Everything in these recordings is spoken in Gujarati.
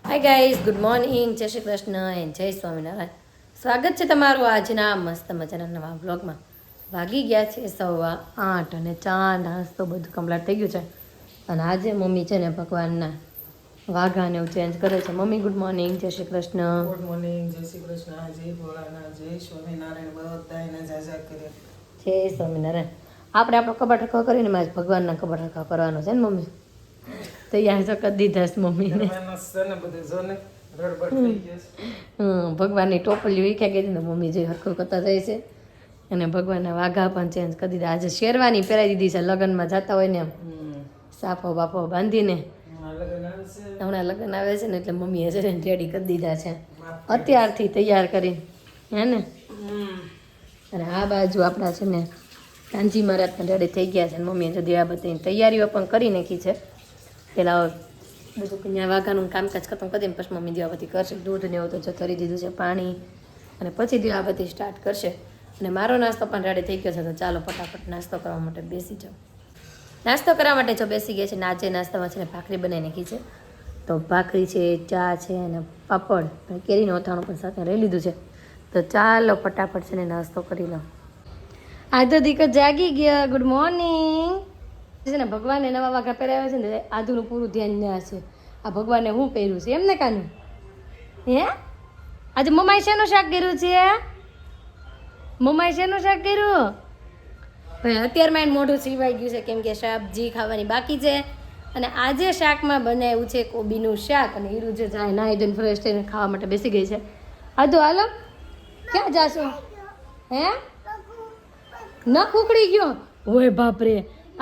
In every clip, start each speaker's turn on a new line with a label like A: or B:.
A: હાય ગાઈઝ, ગુડ મોર્નિંગ, જય શ્રી કૃષ્ણ એન્ડ જય સ્વામિનારાયણ. સ્વાગત છે તમારું આજના મસ્ત મજાના નવા બ્લોગમાં. વાગી ગયા છે 8:15 અને ચા નાસ્તો બધું કમ્પ્લીટ થઈ ગયું છે. અને આજે મમ્મી છે ને ભગવાનના વાઘાને એવું ચેન્જ કરે છે. મમ્મી ગુડ મોર્નિંગ, જય શ્રી કૃષ્ણ.
B: ગુડ મોર્નિંગ, જય શ્રી કૃષ્ણ, જય ભોળાનાથ, જય સ્વામિનારાયણ. બધાને જાજા કરે.
A: જય સ્વામિનારાયણ. આપણે આપણો કબાટ રખો કરીને મારે ભગવાનના કબાટ રખો કરવાનો છે ને મમ્મી. તૈયાર તો કરી દીધા છે મમ્મીને. ભગવાનની ટોપલી વીખ્યા ગઈ ને મમ્મી જે હરખું કરતા જાય છે. અને ભગવાનના વાઘા પણ ચેન્જ કરી દીધા. આજે શેરવાની પહેરાવી દીધી છે લગ્નમાં જતા હોય ને એમ સાફો બાફો બાંધીને. હમણાં લગ્ન આવે છે ને એટલે મમ્મીએ છે ને રેડી કરી દીધા છે અત્યારથી તૈયાર કરીને, હે ને. અને આ બાજુ આપણા છે ને કાનજી મહારાજ પણ રેડી થઈ ગયા છે. મમ્મીએ જુદી આ બધી તૈયારીઓ પણ કરી નાખી છે. પેલા બધું ત્યાં વાઘાનું કામકાજ ખતમ કરી દે પછી મમ્મી દીવાબત્તી કરશે. દૂધ ને એવું તો જો કરી દીધું છે, પાણી, અને પછી દીવાબત્તી સ્ટાર્ટ કરશે. અને મારો નાસ્તો પણ રેડી થઈ ગયો છે, તો ચાલો ફટાફટ નાસ્તો કરવા માટે બેસી જાઓ. નાસ્તો કરવા માટે જો બેસી ગયા છે ને આજે નાસ્તામાં છે ને ભાખરી બનાવી નાખી છે. તો ભાખરી છે, ચા છે અને પાપડ અને કેરીનું અથાણું પણ સાથે લઈ લીધું છે. તો ચાલો ફટાફટ છે ને નાસ્તો કરી લો. આધો દીકરો જાગી ગયા. Good morning. છે ને ભગવાને નવા વાઘા પહેરાવ્યા છે ને આધુનું પૂરું ધ્યાન ના છે. આ ભગવાને હું પહેર્યું છે એમ ને કાનું? હે આજે મમ્માએ શેનું શાક કર્યું છે? મમ્માએ શેનું શાક કર્યું? ભાઈ અત્યારમાં એને મોઢું સીવાઈ ગયું છે કેમ કે સબ્જી ખાવાની બાકી છે. અને આજે શાકમાં બનાવ્યું છે કોબીનું શાક. અને હીરું જે જાય ના ધોઈને ફ્રેશ થઈને ખાવા માટે બેસી ગઈ છે. આધો હાલો, ક્યાં જાશો? હે નખ ઉખડી ગયો? હોય બાપરે,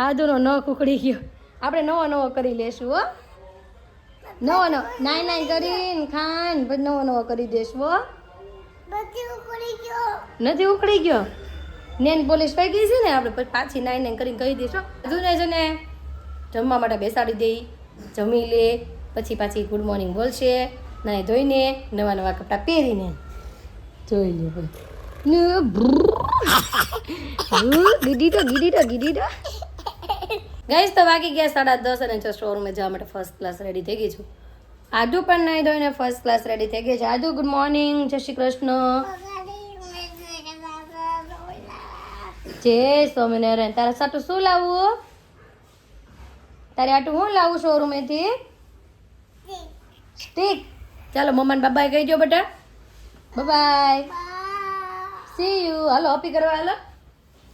A: આદુનો નખ ઉખડી ગયો. આપણે નવો નવો કરી લેશું હો. નવો નાઈ કરીને ખાન પછી નવો કરી દેશું હો. નથી ઉખડી ગયો? નેન પોલીસ પડી ગઈ છે ને, આપણે પછી પાછી નાઈ કરીને કહી દઈશું. હજુને છે ને જમવા માટે બેસાડી દઈ, જમી લે, પછી પાછી ગુડ મોર્નિંગ બોલશે. નાઈ ધોઈને નવા નવા કપડાં પહેરીને જોઈ લે ભાઈ. ગાઈસ તો વાગી ગયા 10:30 અને જો શોરૂમે જવા માટે ફર્સ્ટ ક્લાસ રેડી થઈ ગઈ છું. આદુ પણ નાઈ ધોઈને ફર્સ્ટ ક્લાસ રેડી થઈ ગઈ છે. આદુ ગુડ મોર્નિંગ, જય શ્રી કૃષ્ણ, જય સ્વામિનારાયણ. તારા સાટું શું લાવવું? તારે આટું હું લાવું શોરૂમેથી? સ્ટીક. ચાલો મમ્માને બાબાએ કહી દો બેટા. Bye, see you. હાલો ઓપી કરવા, હાલો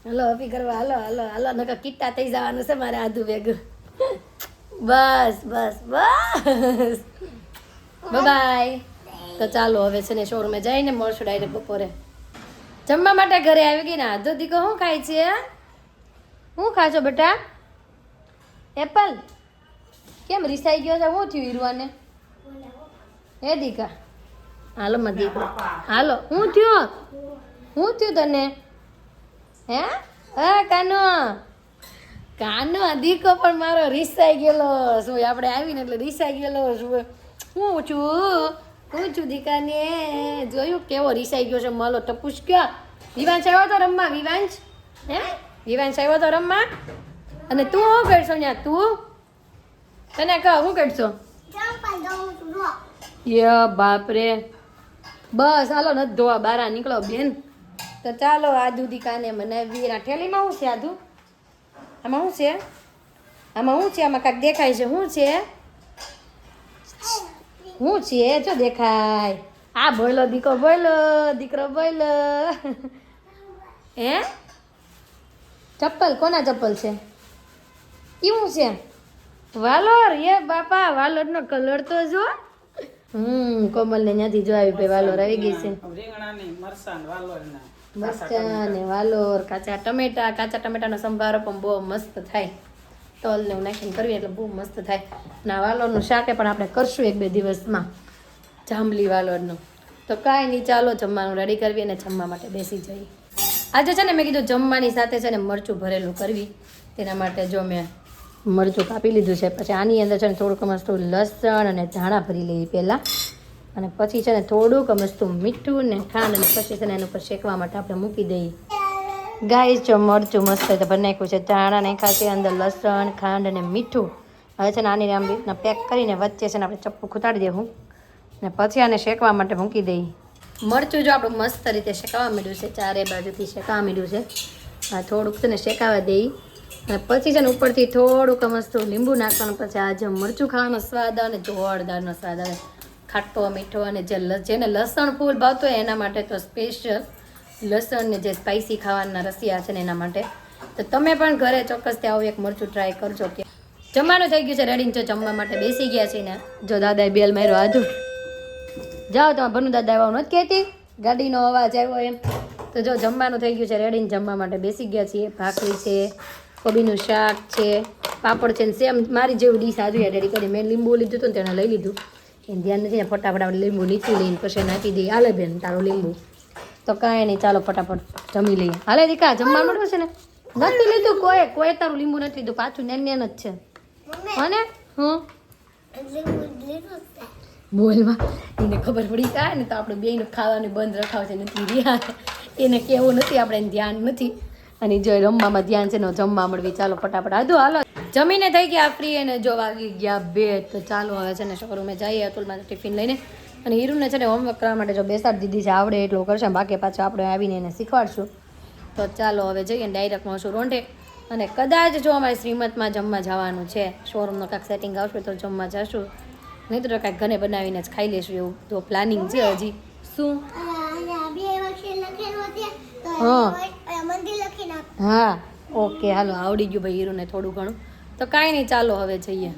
A: હાલો ઓપી કરવા, હાલો હાલો હાલો, નકર કિટ્ટા થઈ જવાનું છે મારે આધું ભેગું. બસ બસ બસ, બાય. તો ચાલો હવે છે ને શોરૂમે જઈને મળશું ડાયરેક્ટ બપોરે જમવા માટે. ઘરે આવી ગઈ ને આધો દીકો શું ખાય છે? શું ખાશો બેટા? એપલ? કેમ રીસાઈ ગયો છે? શું થયું હીરવાને? હે દીકા? હાલો માં દીકરો, હાલો. શું થયું? શું થયું તને? હે કાનો? કાનો દીકો પણ મારો રીસાઈ ગયેલો શું? આપણે આવીને એટલે રીસાઈ ગયેલો શું? હું છું દીકાને. જોયું કેવો રીસાઈ ગયો છે માલો ટપુસ. ક્યાં વિવાંશ આવ્યો તો રમવા? વિવાંશ? હે વિવાંશ આવ્યો તો રમવા? અને તું શું કરશો ત્યાં? તું તને કહો શું કરશો? ય બાપરે, બસ હાલો નથી ધોવા, બારા નીકળો બેન. તો ચાલો આદુ દીકાને મનાવી. ઠેલીમાં શું છે આદુ? આમાં શું છે? આમાં શું છે? આમાં કાંઈક દેખાય છે. શું છે? શું છે? જો દેખાય. આ બોલો દીકો, બોલો દીકરો, બોલો. હે ચપ્પલ? કોના ચપ્પલ છે? કેવું છે? વાલોર? એ બાપા, વાલોરનો કલર તો જો. કોમલ ને ત્યાંથી જો આવી ભાઈ વાલોર આવી ગઈ છે. મરચાં ને વાલોર, કાચા ટમેટાનો સંભારો પણ બહુ મસ્ત થાય. તલ ને એવું નાખીને કરવી એટલે બહુ મસ્ત થાય. ના વાલોરનું શાકે પણ આપણે કરશું 1-2 દિવસમાં, જાંબલી વાલોરનું. તો કાંઈ નહીં, ચાલો જમવાનું રેડી કરવી અને જમવા માટે બેસી જઈએ. આજે છે ને મેં કીધું જમવાની સાથે છે ને મરચું ભરેલું કરવી. તેના માટે જો મેં મરચું કાપી લીધું છે. પછી આની અંદર છે ને થોડુંક મસ્તું લસણ અને ધાણા ભરી લઈએ પહેલાં. અને પછી છે ને થોડુંક મસ્તું મીઠું ને ખાંડ, અને પછી છે ને એના ઉપર શેકવા માટે આપણે મૂકી દઈએ. ગાઈસ જો મરચું મસ્ત રીતે ભરી નાખ્યું છે, ધાણા નાખ્યા છે, અંદર લસણ, ખાંડ અને મીઠું. હવે છે ને આની આમ રીતના પેક કરીને વચ્ચે છે ને આપણે ચપ્પુ ખૂતાડી દેવું. ને પછી આને શેકવા માટે મૂકી દઈ. મરચું જો આપણું મસ્ત રીતે શેકાવા માંડ્યું છે, ચારે બાજુથી શેકાવા માંડ્યું છે. આ થોડુંક છે ને શેકાવા દઈ અને પછી છે ને ઉપરથી થોડુંક મસ્ત લીંબુ નાખવાનું. પછી આ જે મરચું ખાવાનો સ્વાદ આવે ને જોરદારનો સ્વાદ આવે, ખાટો મીઠો. અને જેને લસણ ફૂલ ભાવતો હોય એના માટે તો સ્પેશિયલ લસણ ને જે સ્પાઇસી ખાવાના રસિયા છે ને એના માટે. તો તમે પણ ઘરે ચોક્કસથી આવું એક મરચું ટ્રાય કરજો. કે જમવાનું થઈ ગયું છે રેડી, જો જમવા માટે બેસી ગયા છે ને. જો દાદાએ બેલ માર્યો, આધું જાઓ તમે ભનુ દાદા આવ્યા નથી કહેતી, ગાડીનો અવાજ આવ્યો એમ. તો જો જમવાનું થઈ ગયું છે રેડી, જમવા માટે બેસી ગયા છીએ. ભાખરી છે, કોબીનું શાક છે, પાપડ છે ને સેમ મારી જેવું ડીશ આધું રેડી કરી. મેં લીંબુ લીધું હતું ને તેને લઈ લીધું, એને ધ્યાન નથી ને ફટાફટ આપણે લીંબુ નીચું લઈને પછી નાખી દઈએ. હાલે બેન તારું લીંબુ તો કાંઈ નહીં, ચાલો ફટાફટ જમી લઈએ. હાલે દીકા જમવા મળ્યું છે ને, નથી લીધું કોઈ તારું લીંબુ નથી લીધું, પાછું નેન નેન જ છે. અને હું બોલમાં એને ખબર પડી જાય ને તો આપણે બેયનું ખાવાનું બંધ રખાવ છે નથી રહ્યા, એને કેવું નથી, આપણે એને ધ્યાન નથી. અને જો રમવામાં ધ્યાન છે ને જમવા મળવી. ચાલો ફટાફટ આધું હાલો જમીને થઈ ગયા ફ્રી અને જો વાગી ગયા 2. તો ચાલો હવે છે ને શોરૂમે જઈએ અતુલમાં ટિફિન લઈને. અને હીરુને છે ને હોમવર્ક કરવા માટે જો બેસાડી દીધી છે, આવડે એટલું કરશે, બાકી પાછું આપણે આવીને એને શીખવાડશું. તો ચાલો હવે જઈએ ડાયરેક્ટ મળશું રોંઢે. અને કદાચ જો અમારે શ્રીમતમાં જમવા જવાનું છે, શોરૂમનો કાંઈક સેટિંગ આવશે તો જમવા જશું, નહીં તો કાંઈક ઘરે બનાવીને જ ખાઈ લેશું એવું તો પ્લાનિંગ છે હજી. શું હા ઓકે હાલો આવડી ગયું ભાઈ હીરુને થોડું ઘણું. તો કાંઈ નહીં ચાલો હવે જઈએ.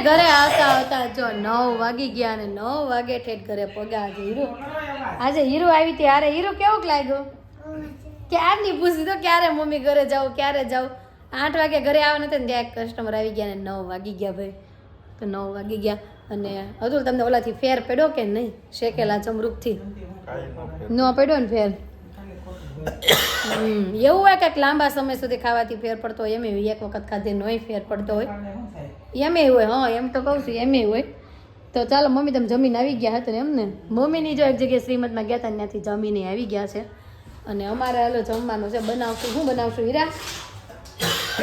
A: ઘરે આવતા આવતા જો 9 વાગી ગયા અને 9 વાગે ઠેઠ ઘરે પગ્યા. આજે હીરુ આવી હતી. અરે હીરુ કેવું લાગ્યું? ક્યારની પૂછી તો ક્યારે મમ્મી ઘરે જાઉં ક્યારે જાઉં. 8 વાગે ઘરે આવવા નથી ને ત્યાં એક કસ્ટમર આવી ગયા ને 9 વાગી ગયા ભાઈ. તો 9 વાગી ગયા. અને અતુલ તમને ઓલાથી ફેર પડ્યો કે નહીં? શેકેલા ચમરૂકથી ન પડ્યો ને ફેર? એવું હોય કંઈક લાંબા સમય સુધી ખાવાથી ફેર પડતો હોય, એમ એક વખત ખાધે નોય ફેર પડતો હોય, એમ હોય. હા એમ તો કહું છું એમ હોય. તો ચાલો મમ્મી તમે જમીને આવી ગયા હતા ને એમને? મમ્મીની જો એક જગ્યાએ શ્રીમતમાં ગયા હતા ત્યાંથી જમીને આવી ગયા છે. અને અમારે હાલો જમવાનું છે, બનાવશું. શું બનાવશું હીરા?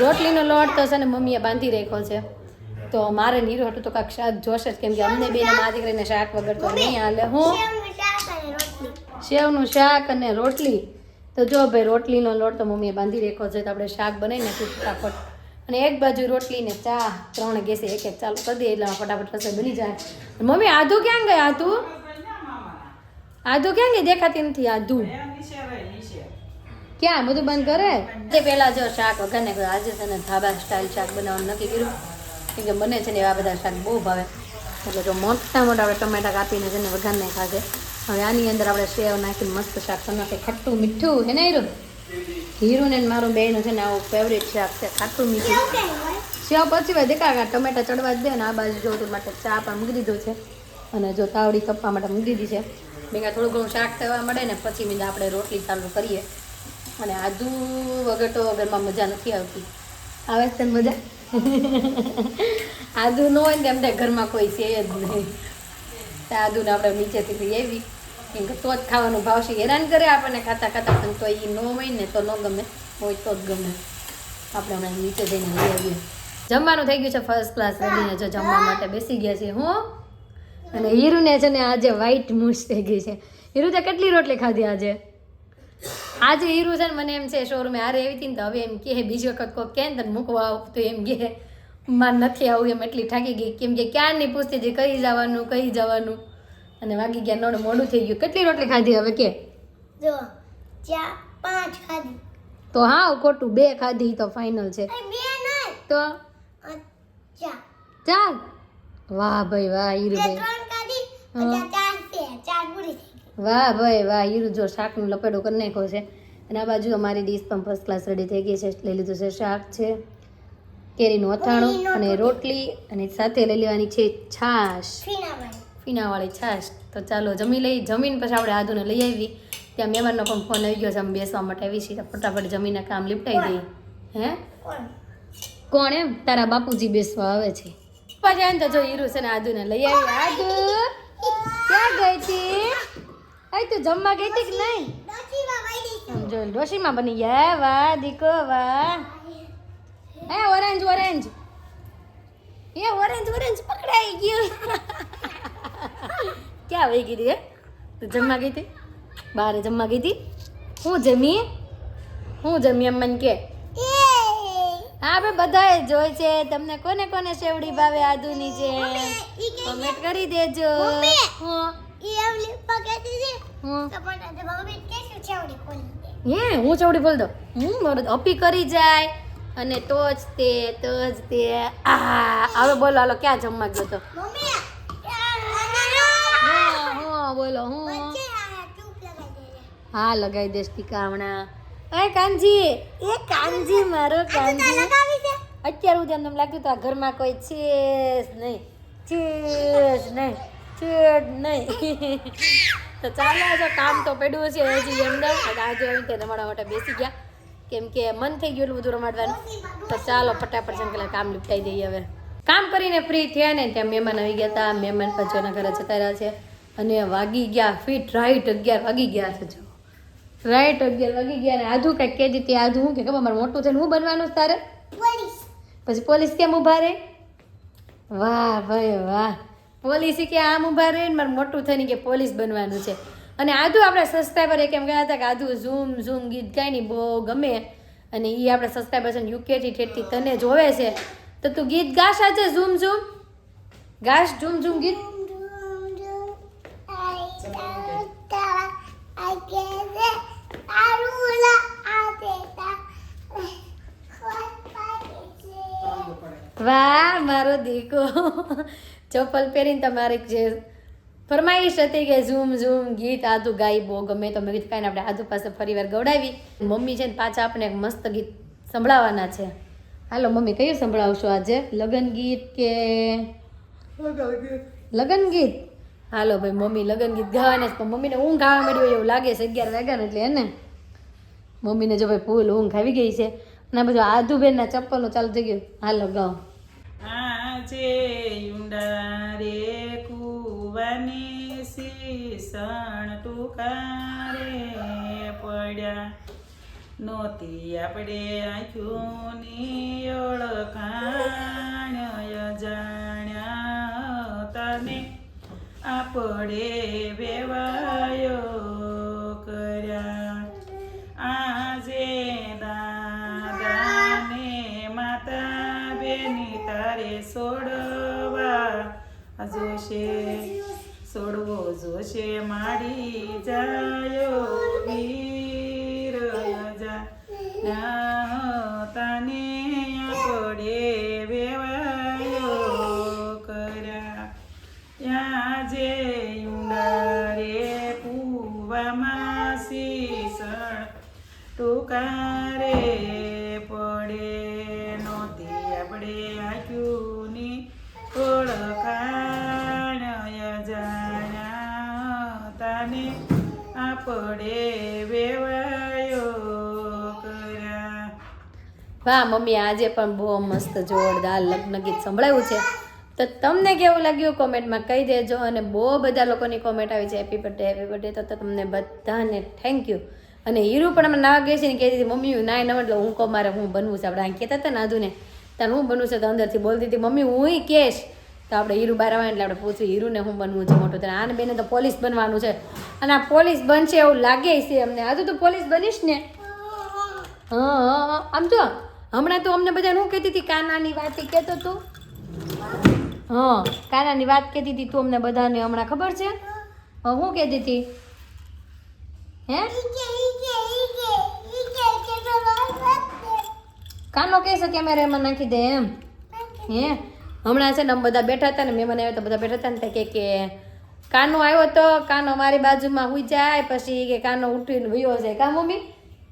A: રોટલીનો લોટ તો છે ને મમ્મીએ બાંધી રાખ્યો છે. તો મારે નીરો હતું તો કાંઈક શાક જોશે જ, કેમ કે અમને બેને મા દીકરીને શાક વગર તો નહીં હાલે. હું સેવનું શાક અને રોટલી. તો જો ભાઈ રોટલીનો લોટ તો મમ્મીએ બાંધી રાખ્યો છે, તો આપણે શાક બનાવી નાખ્યું ફટાફટ. અને એક બાજુ રોટલી ને ચા 3 ગેસે એક ચાલુ કરી દઈએ એટલે ફટાફટ રસોઈ બની જાય. મમ્મી આધું ક્યાં ગઈ? આધું ક્યાં ગઈ? દેખાતી નથી આધું. ક્યાં બધું બંધ કરે? તે પહેલા જો શાક વઘારને આજે છે ને ધાબા સ્ટાઇલ શાક બનાવવાનું નક્કી કર્યું, કેમ કે બને છે ને એવા બધા શાક બહુ ભાવે. એટલે જો મોટા આપણે ટમેટા કાપીને છે ને વઘારને ખાશે. હવે આની અંદર આપણે સેવ નાખીને મસ્ત શાક બનાવીએ, ખટ્ટું મીઠું. હે ને હીરુ? હીરુ ને મારું બેનું છે ને આવું ફેવરેટ શાક છે, ખાટું મીઠું. સેવ પછી ભાઈ દેખા ટમેટા ચડવા જ દે ને. આ બાજુ જો તો માટે ચા પણ મૂકી દીધો છે અને જો તાવડી કપવા માટે મૂકી દીધી છે. ભેગા થોડું ઘણું શાક થવા મળે ને પછી બીજા આપણે રોટલી ચાલુ કરીએ. અને આદુ વગર તો ઘરમાં મજા નથી આવતી. આવે છે મજા? આદુ ન હોય ને એમ ઘરમાં કોઈ છે જ નહીં. આદુને આપણે નીચેથી લઈ આવી, કેમ કે તો જ ખાવાનું ભાવશે. હેરાન કરે આપણને ખાતા ખાતા, પણ તો એ ન હોય ને તો ન ગમે, હોય તો જ ગમે. આપણે હમણાં નીચે જઈને લઈ આવીએ. જમવાનું થઈ ગયું છે ફર્સ્ટ ક્લાસ રેડીને જો જમવા માટે બેસી ગયા છે હું. અને હીરુને છે ને આજે વ્હાઈટ મૂછ થઈ ગઈ છે. હીરુ તે કેટલી રોટલી ખાધી આજે? આજે હીરુ છે ને મને એમ છે શોરૂમે હારે આવી હતી ને તો હવે એમ કે બીજી વખત કોઈ કે ને તને મૂકવા આવું તો એમ કે મારે નથી આવું, એમ એટલી થાકી ગઈ. કેમ કે ક્યારની પૂછતી હતી કઈ જવાનું અને વાગી ગયા 9 મોડું થઈ ગયું. કેટલી રોટલી ખાધી હવે કે?
C: જો 5 ખાધી.
A: તો હા ખોટું 2 ખાધી તો ફાઇનલ છે.
C: 2 નહીં
A: તો 4. વાહ ભાઈ વાહ હીરુ ભાઈ.
C: 3 ખાધી અને 4 પૂરી થઈ ગઈ.
A: વાહ ભાઈ વાહ હીરુ જો શાકનું લપેડો કરી નાખ્યો છે. અને આ બાજુ અમારી ડીશ પણ ફર્સ્ટ ક્લાસ રેડી થઈ ગઈ છે. લઈ લીધું છે શાક છે, કેરીનું અથાણું અને રોટલી, અને સાથે લઈ લેવાની છે છાશ, ફીણાવાળી છાશ. તો ચાલો જમી લઈ. જમીન પછી આપણે આદુને લઈ આવી. ત્યાં મહેમાનનો પણ ફોન આવી ગયો છે, અમે બેસવા માટે આવી છીએ. ફટાફટ જમીને કામ લીપટાઈ દઈએ. હે કોણ? એમ તારા બાપુજી બેસવા આવે છે. પછી આને તો જો હીરુ છે ને આદુને લઈ આવી. આદુ ક્યાં ગઈ હતી? અહીં તું જમવા ગઈ હતી કે નહીં? જો ડોશીમાં બની ગયા. વાહ દીકો વાહ. હે ઓરેન્જ ઓરેન્જ પકડાઈ ગયું. ક્યાં વહી ગઈ હતી હે તું જમવા ગઈ હતી બહાર જમવા ગઈ હતી હું જમી એમ મને કે હા ભાઈ બધાએ જોઈ છે તમને કોને કોને શેવડી ભાવે આદુની છે કમેન્ટ કરી દેજો હું હે હું ચવડી બોલ દો હું મારો અપી કરી જાય અને તો જ તે હવે બોલો હાલો ક્યાં જમવા ગયો તો હા બોલો હું હા લગાવી દેશ ટીકા હમણાં એ કાનજી મારો કાનજી અત્યારે હું તમને લાગતું તો આ ઘરમાં કોઈ છે જ નહીં તો ચાલો જો કામ તો પડ્યું છે હજી અંદર આજે આવીને તેને મારા માટે બેસી ગયા કેમ કે મન થઈ ગયું એટલું બધું રમાડવાનું તો ચાલો ફટાફટ છે પેલા કામ નિપટાઈ દઈએ હવે કામ કરીને ફ્રી થયા ને ત્યાં મહેમાન આવી ગયા હતા મહેમાન પછી એના ઘરે જતા રહ્યા છે અને વાગી ગયા ફીટ રાઈટ 11 વાગી ગયા છે જો રાઈટ 11 વાગી ગયા ને આધું કંઈક કહેતી હતી આધું હું કે ખબર મારે મોટું થઈને હું બનવાનું છે તારે પછી પોલીસ કેમ ઊભા રહે વાહ ભાઈ વાહ પોલીસ કે આમ ઊભા રહે ને મારે મોટું થઈને કે પોલીસ બનવાનું છે અને આધુ આપણા સબસ્ક્રાઈબર એક એમ કહેતા હતા કે આધુ ઝૂમ ગીત ગાય ને બહુ ગમે અને એ આપણા સબસ્ક્રાઈબર છે યુકેથી ઠેઠથી તને જોવે છે તો તું ગીત ગાશ આજે ઝૂમ ગાશ ઝૂમ ગીત વાહ મારો દીકો ચપ્પલ પહેરીને તમારે જે ફરમાઈશ હતી કે ઝૂમ ગીત આદુ ગાઈ બહુ ગમે તો મેં કીધું કાંઈ આપણે આદુ પાસે ફરીવાર ગવડાવી મમ્મી છે ને પાછા આપણે એક મસ્ત ગીત સંભળાવવાના છે હાલો મમ્મી કયું સંભળાવશો આજે લગન ગીત કે લગન ગીત હાલો ભાઈ મમ્મી લગન ગીત ગાવાના છે પણ મમ્મીને ઊંઘ આવવા મળ્યું એવું લાગે છે 11 વાગ્યા એટલે એને મમ્મીને જો ભાઈ ફૂલ ઊંઘ આવી ગઈ છે અને આ બધું આધુબેનના ચપ્પલનું ચાલુ થઈ ગયું હાલો ગાઓ
B: આજે ઊંડા રે કુવાની શીસણ ટુકારે પડ્યા નોતી આપણે આંખોની ઓળખાણ જાણ્યા તને આપણે વેવાયો કર્યા આજે દાદાને માતા બેની તારે સોડવા સોડવો જોશે માડી જાયો વીર તને આપણે વેવાયો કર્યા ત્યાં જે ઊંડારે કુવામાં શીસણ ટુકારે પડે નોતી આપણે આંખોની ઓળખાણ જાણ્યા તને આપણે વેવાયો કર્યા
A: વાહ મમ્મી આજે પણ બહુ મસ્ત જોરદાર લગ્ન ગીત સંભળાયું છે તો તમને કેવું લાગ્યું કોમેન્ટમાં કહી દેજો અને બહુ બધા લોકોની કોમેન્ટ આવી છે હેપી બર્થડે તો તમને બધાને થેન્ક યુ અને હીરુ પણ અમે ના ગઈ છે ને કહેતી હતી મમ્મી ના ન એટલે હું કહું મારે હું બનવું છે આપણે અહીં કહેતા હતા ને આધુને તારે હું બનવું છે તો અંદરથી બોલતી હતી મમ્મી હું કહેશ તો આપણે હીરુ બહાર આવે એટલે આપણે પૂછ્યું હીરુને હું બનવું છે મોટું ત્યારે આને બેને તો પોલીસ બનવાનું છે અને આ પોલીસ બનશે એવું લાગે છે અમને આધુ તો પોલીસ બનીશ ને હા આમ જો હમણાં તો અમને બધા શું કહેતી હતી કાનાની વાત કહેતો તું હા કાનાની વાત કહેતી હતી તું અમને બધાને હમણાં ખબર છે શું કહેતી હતી હે કાનો કહેશે કેમેરામાં નાખી દે એમ હે હમણાં છે ને અમે બધા બેઠા હતા ને મહેમાન આવ્યા તો બધા બેઠા હતા ને કે કાનો આવ્યો તો કાનો મારી બાજુમાં હુઈ જાય પછી કે કાનો ઉઠીને વયો જાય કા મમ્મી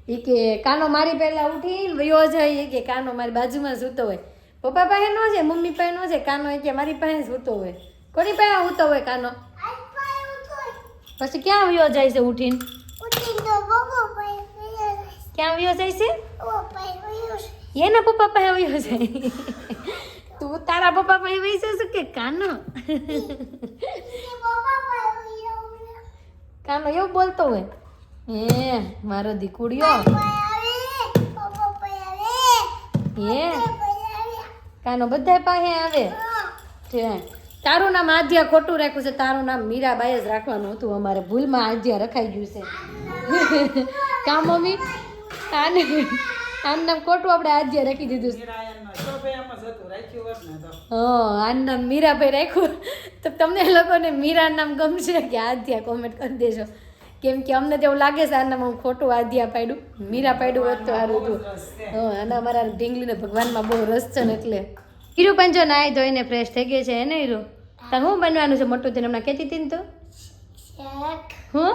A: એ કે કાનો મારી પહેલા ઉઠીને વયો જાય એ કે કાનો મારી બાજુમાં સૂતો હોય પપ્પા પાસે ન જાય મમ્મી પાસે ન જાય કાનો એ કે મારી પાસે સૂતો હોય કોની પાસે સૂતો હોય કાનો પછી ક્યાં વયો જાય છે ઉઠીને ક્યાં વયો જાય છે એના પપ્પા પાસે વયો જાય તું તારા પપ્પા પાસે વહી જશે કે કાનો કાનો એવું બોલતો હોય હે મારો દીકુડિયો હે કાનો બધા પાસે આવે છે તારું નામ આધ્યા ખોટું રાખ્યું છે, તારું નામ મીરાબાઈ જ રાખવાનું હતું, અમારે ભૂલમાં આધ્યા રખાઈ ગયું છે. કા મમ્મી આનું નામ ખોટું આપણે આધ્યા રાખી દીધું છે.
B: નિરાયણમાં શોભયામાં જ હતું, રાખ્યું હોત ને તો.
A: આનું નામ મીરાભાઈ રાખ્યું તો તમને લોકોને મીરા નામ ગમશે કે આધ્યા કોમેન્ટ કરી દેજો, કેમ કે અમને તો એવું લાગે છે આ નામ હું ખોટું આધ્યા પાડ્યું, મીરા પાડ્યું હોત તો સારું હતું. અને અમારા ઢીંગલીને ભગવાનમાં બહુ રસ છે ને એટલે. હીરુ પણ જો નાઈ ધોઈને ફ્રેશ થઈ ગઈ છે ને હીરુ, તાર શું બનવાનું છે મોટું થઈને હમણાં કહેતી હતી ને તું? હું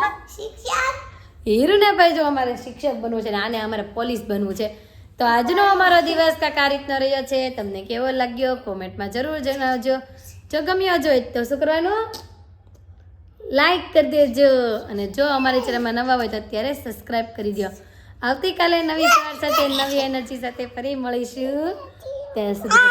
A: હીરુને ભાઈ જો અમારે શિક્ષક બનવું છે ને આને અમારે પોલીસ બનવું છે. તો આજનો અમારો દિવસ કાંઈક આ રીતનો રહ્યો છે. તમને કેવો લાગ્યો કોમેન્ટમાં જરૂર જણાવજો. જો ગમ્યો હોય તો શું કરવાનું? લાઈક કરી દેજો. અને જો અમારી ચેનલમાં નવા હોય તો અત્યારે સબસ્ક્રાઈબ કરી દો. આવતીકાલે નવી સવાર સાથે નવી એનર્જી સાથે ફરી મળીશું. ત્યાં સુધી